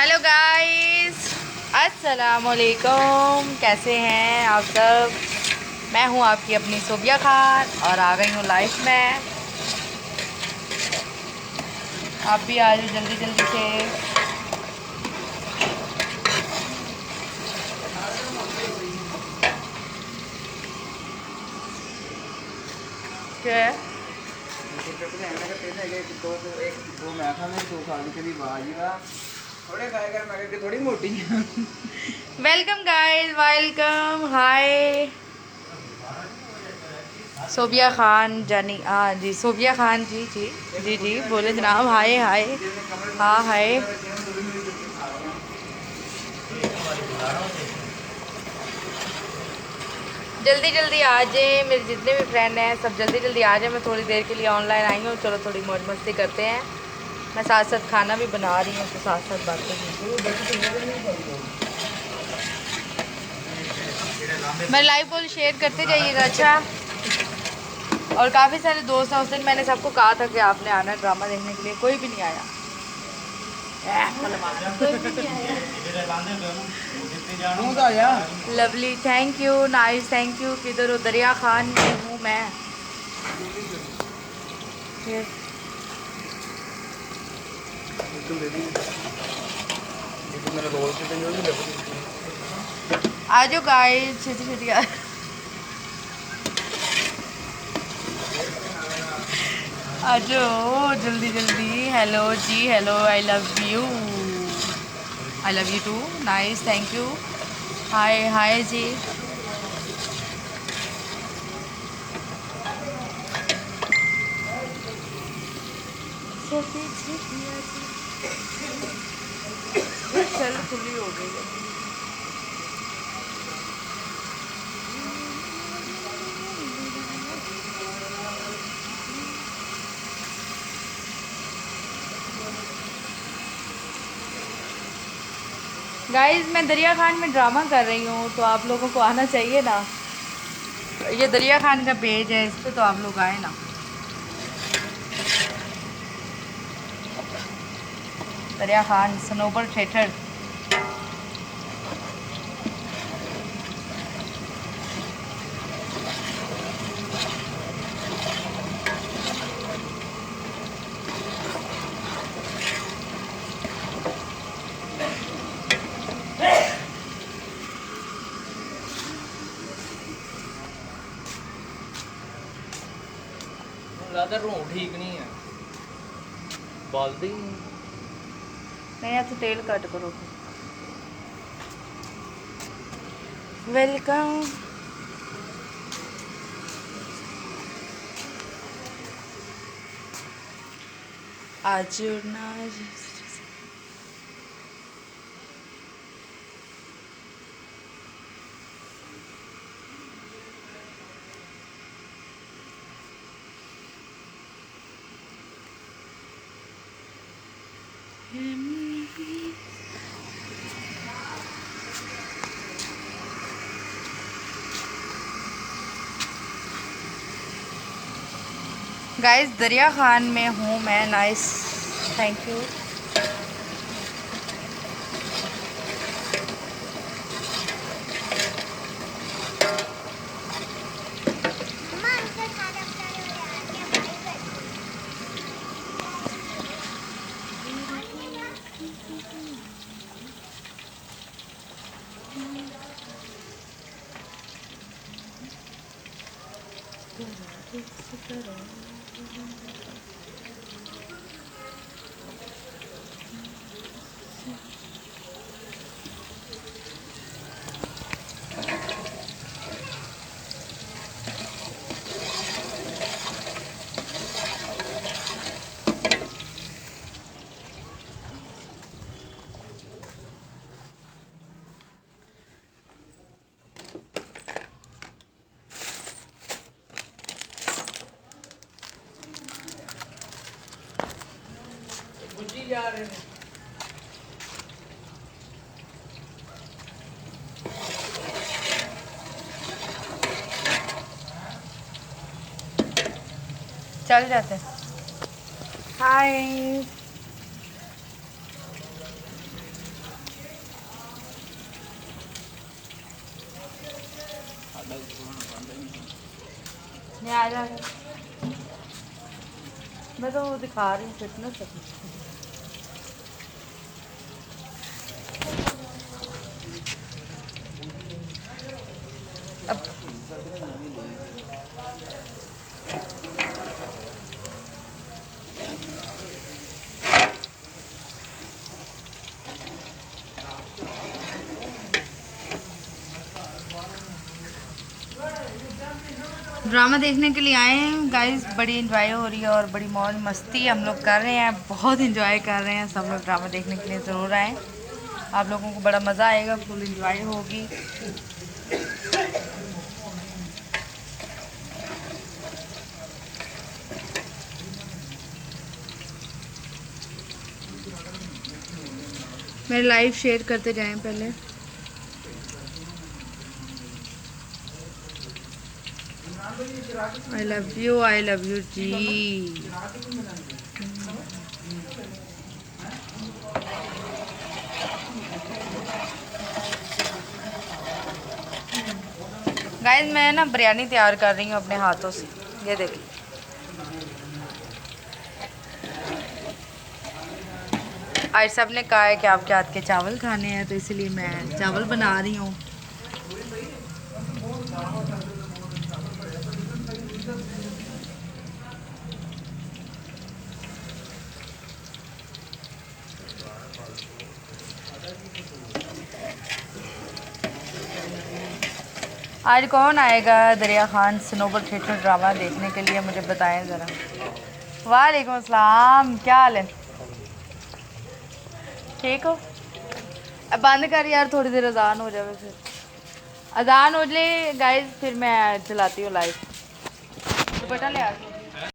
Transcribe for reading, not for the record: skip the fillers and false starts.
Hello guys, अस्सलाम वालेकुम। कैसे हैं आप सब? मैं हूं आपकी अपनी सोबिया खान और आ गई हूं लाइफ में। आप भी आ जाओ जल्दी जल्दी से। क्या है? थोड़ी मोटी वेलकम गाइस, वेलकम। हाय सोबिया खान जानी। हाँ जी, सोबिया खान जी जी जी जी बोले जनाब। हाय हाय। हाँ हाय। जल्दी जल्दी आ जाए, मेरे जितने भी फ्रेंड हैं सब जल्दी जल्दी आ जाए। मैं थोड़ी देर के लिए ऑनलाइन आई हूँ। चलो थोड़ी मौज मस्ती करते हैं। मैं साथ साथ खाना भी बना रही हूँ तो साथ साथ बातें भी। मैं लाइव बोल शेयर करते जाइएगा। अच्छा, और काफ़ी सारे दोस्त हैं। उस दिन मैंने सबको कहा था कि आपने आना ड्रामा देखने के लिए, कोई भी नहीं आया। Lovely, thank you. Nice, thank you. किधर हो? दरिया खान में हूँ मैं। आ जाओ गाइस, छेती छेती आ जाओ जल्दी जल्दी। हेलो जी, hello. I love you. I love you too. Nice, thank you. Hi hi जी। चल खुली हो गई है। गाइस, मैं दरिया खान में ड्रामा कर रही हूँ तो आप लोगों को आना चाहिए ना। ये दरिया खान का पेज है, इस पे तो आप लोग आए ना। दरिया खान स्नोबर थिएटर। ज्यादा रूह ठीक नहीं है बोलती नहीं, तो तेल कट करो। वेलकम। आज ना। गाइस, दरिया खान में हूँ मैं। Nice, thank you. जा रहे हैं। चल जाते। हाय। नहीं आ जा, मैं तो वो दिखा रही हूँ फिटनेस अपनी। अब ड्रामा देखने के लिए आए हैं गाइस, बड़ी इंजॉय हो रही है और बड़ी मौज मस्ती हम लोग कर रहे हैं, बहुत इंजॉय कर रहे हैं सब लोग। ड्रामा देखने के लिए ज़रूर आएँ, आप लोगों को बड़ा मज़ा आएगा, फुल इंजॉय होगी। मेरे लाइव शेयर करते जाएं पहले। I love you ji. Guys मैं ना बिरयानी तैयार कर रही हूँ अपने हाथों से, ये देखिए। आज सब ने कहा है कि आपके हाथ के चावल खाने हैं, तो इसलिए मैं चावल बना रही हूँ। आज कौन आएगा दरिया खान स्नोबॉल थिएटर ड्रामा देखने के लिए, मुझे बताएं ज़रा। वालेकुम अस्सलाम, क्या हाल है? ठीक हो? अब बंद कर यार, थोड़ी देर अजान हो जाए, फिर अजान हो जाए गाइस, फिर मैं चलाती हूँ लाइव। दुपट्टा ले आ।